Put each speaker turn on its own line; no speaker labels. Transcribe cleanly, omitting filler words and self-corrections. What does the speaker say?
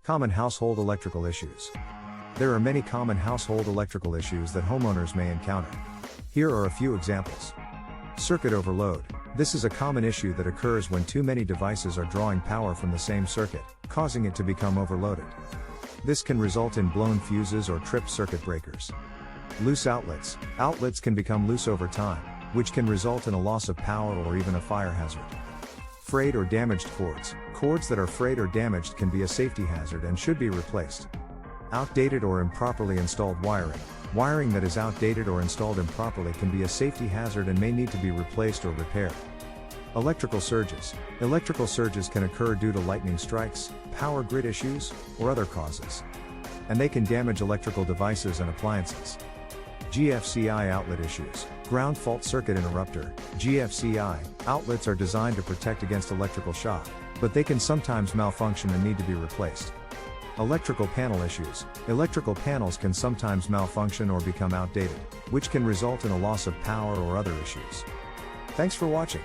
Common household electrical issues. There are many common household electrical issues that homeowners may encounter. Here are a few examples. Circuit overload. This is a common issue that occurs when too many devices are drawing power from the same circuit, causing it to become overloaded. This can result in blown fuses or tripped circuit breakers. Loose outlets. Outlets can become loose over time, which can result in a loss of power or even a fire hazard. Frayed or damaged cords. Cords that are frayed or damaged can be a safety hazard and should be replaced. Outdated or improperly installed wiring. Wiring that is outdated or installed improperly can be a safety hazard and may need to be replaced or repaired. Electrical surges. Electrical surges can occur due to lightning strikes, power grid issues, or other causes. And they can damage electrical devices and appliances. GFCI outlet issues. Ground fault circuit interrupter, GFCI, outlets are designed to protect against electrical shock, but they can sometimes malfunction and need to be replaced. Electrical panel issues. Electrical panels can sometimes malfunction or become outdated, which can result in a loss of power or other issues. Thanks for watching.